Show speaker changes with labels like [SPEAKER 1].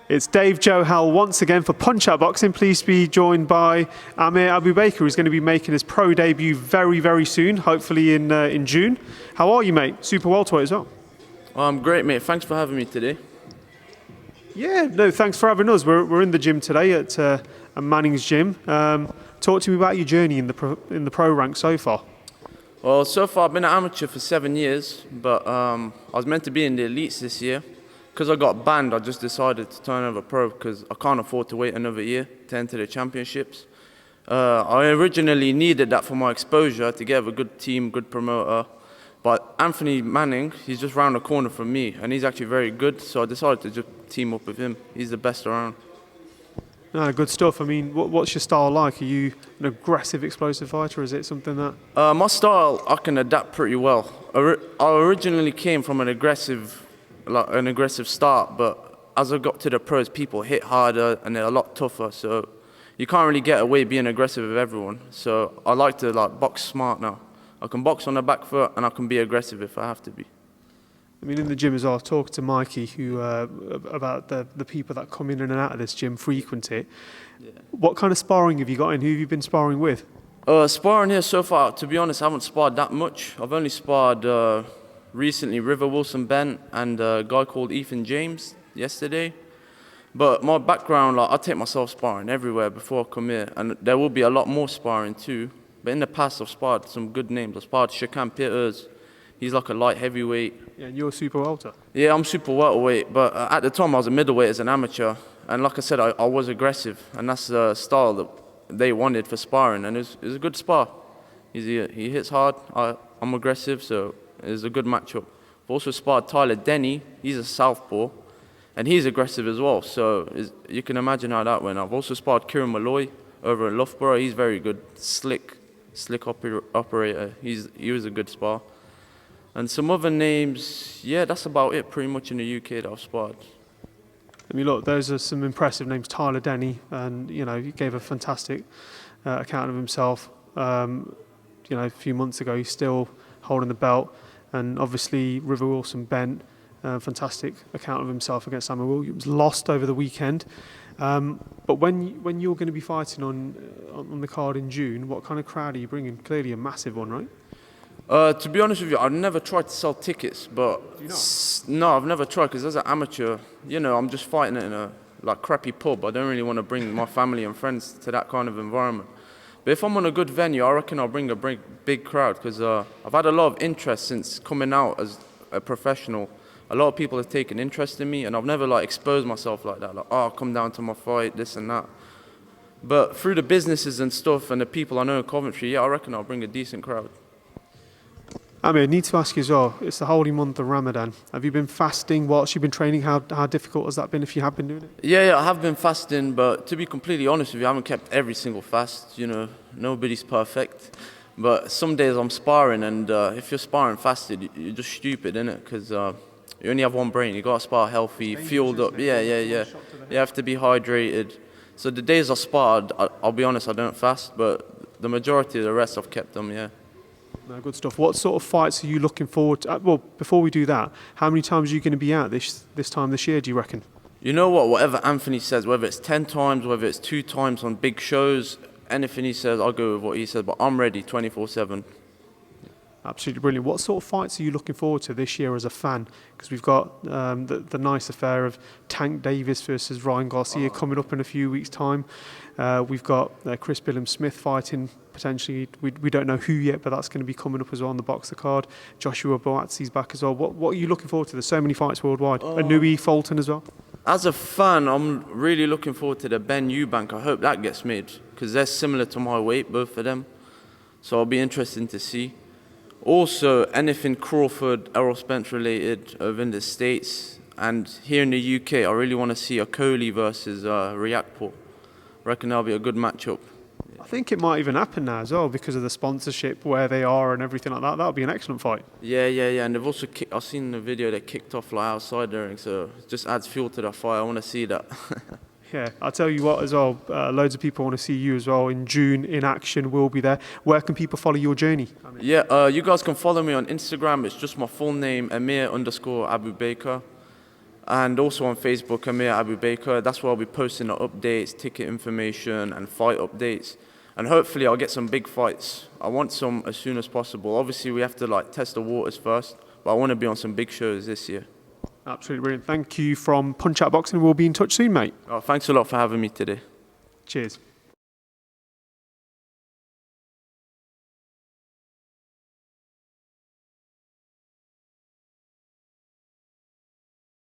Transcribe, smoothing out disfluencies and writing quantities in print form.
[SPEAKER 1] It's Dave Joe Howell once again for Punch Out Boxing. Pleased to be joined by Amir Abubaker, who's going to be making his pro debut very, very soon, hopefully in June. How are you, mate? Super welterweight as well.
[SPEAKER 2] I'm great, mate. Thanks for having me today.
[SPEAKER 1] Yeah, no, thanks for having us. We're in the gym today at a Mannings gym. Talk to me about your journey in the pro rank so far.
[SPEAKER 2] Well, so far I've been an amateur for 7 years, but I was meant to be in the elites this year. Because I got banned, I just decided to turn over pro because I can't afford to wait another year to enter the championships. I originally needed that for my exposure, to get a good team, good promoter. But Anthony Mannings, he's just round the corner from me, and he's actually very good, so I decided to just team up with him. He's the best around.
[SPEAKER 1] No, good stuff. I mean, what's your style like? Are you an aggressive, explosive fighter, or is it something that...
[SPEAKER 2] My style, I can adapt pretty well. I originally came from an aggressive start, but as I got to the pros, people hit harder and they're a lot tougher, so you can't really get away being aggressive with everyone. So I like to box smart now. I can box on the back foot and I can be aggressive if I have to be.
[SPEAKER 1] I mean, in the gym as well, I've talked to Mikey about the people that come in and out of this gym, frequent it. Yeah. What kind of sparring have you got in? Who have you been sparring with?
[SPEAKER 2] Sparring here so far, to be honest, I haven't sparred that much. I've only sparred recently River Wilson Bent and a guy called Ethan James yesterday. But my background, I take myself sparring everywhere before I come here, and there will be a lot more sparring too. But in the past, I've sparred some good names. I've sparred Shakan Peters. He's like a light heavyweight.
[SPEAKER 1] Yeah, and you're a super welter.
[SPEAKER 2] Yeah, I'm super welterweight, but at the time I was a middleweight as an amateur, and like I said, I was aggressive, and that's the style that they wanted for sparring, and it was a good spar. He hits hard. I'm aggressive, so it was a good matchup. I've also sparred Tyler Denny. He's a southpaw, and he's aggressive as well. So you can imagine how that went. I've also sparred Kieran Malloy over in Loughborough. He's very good, slick operator. He was a good spar. And some other names, yeah, that's about it pretty much in the UK that I've sparred.
[SPEAKER 1] I mean, look, those are some impressive names. Tyler Denny, and he gave a fantastic account of himself. A few months ago, he's still holding the belt, and obviously River Wilson Bent, fantastic account of himself against Amir Williams. Lost over the weekend, but when you're going to be fighting on the card in June, what kind of crowd are you bringing? Clearly a massive one, right?
[SPEAKER 2] To be honest with you, I've never tried to sell tickets, but no, I've never tried because as an amateur, I'm just fighting it in a crappy pub. I don't really want to bring my family and friends to that kind of environment. But if I'm on a good venue, I reckon I'll bring a big crowd because I've had a lot of interest since coming out as a professional. A lot of people have taken interest in me, and I've never exposed myself like that. Come down to my fight, this and that. But through the businesses and stuff and the people I know in Coventry, yeah, I reckon I'll bring a decent crowd.
[SPEAKER 1] Amir, I need to ask you as well, it's the holy month of Ramadan. Have you been fasting whilst you've been training? How difficult has that been if you have been doing it?
[SPEAKER 2] Yeah, I have been fasting, but to be completely honest with you, I haven't kept every single fast. Nobody's perfect. But some days I'm sparring, and if you're sparring fasted, you're just stupid, innit? Because you only have one brain. You got to spar healthy, fueled up. Yeah. You have to be hydrated. So the days I sparred, I'll be honest, I don't fast, but the majority of the rest I've kept them, yeah.
[SPEAKER 1] No, good stuff. What sort of fights are you looking forward to? Well, before we do that, how many times are you going to be out this time this year, do you reckon?
[SPEAKER 2] You know what? Whatever Anthony says, whether it's 10 times, whether it's 2 times on big shows, anything he says, I'll go with what he says. But I'm ready 24/7.
[SPEAKER 1] Absolutely brilliant. What sort of fights are you looking forward to this year as a fan? Because we've got the nice affair of Tank Davis versus Ryan Garcia coming up in a few weeks' time. We've got Chris Billum-Smith fighting potentially. We don't know who yet, but that's going to be coming up as well on the Boxer card. Joshua Boatsi's back as well. What are you looking forward to? There's so many fights worldwide. Anui, Fulton as well.
[SPEAKER 2] As a fan, I'm really looking forward to the Ben Eubank. I hope that gets made because they're similar to my weight, both of them. So it'll be interesting to see. Also, anything Crawford, Errol Spence related over in the States, and here in the UK, I really want to see a Coley versus Riakporhe. I reckon that'll be a good matchup.
[SPEAKER 1] I think it might even happen now as well because of the sponsorship, where they are and everything like that. That'll be an excellent fight.
[SPEAKER 2] Yeah. And they've also I've seen the video they kicked off outside during, so it just adds fuel to that fight. I want to see that.
[SPEAKER 1] Yeah, I'll tell you what as well, loads of people want to see you as well in June in action. We'll be there. Where can people follow your journey?
[SPEAKER 2] Yeah, you guys can follow me on Instagram. It's just my full name, Amir_Abubaker. And also on Facebook, Amir Abubaker. That's where I'll be posting the updates, ticket information, and fight updates. And hopefully I'll get some big fights. I want some as soon as possible. Obviously we have to like test the waters first, but I want to be on some big shows this year.
[SPEAKER 1] Absolutely brilliant. Thank you from Punch Out Boxing. We'll be in touch soon, mate.
[SPEAKER 2] Oh, thanks a lot for having me today.
[SPEAKER 1] Cheers.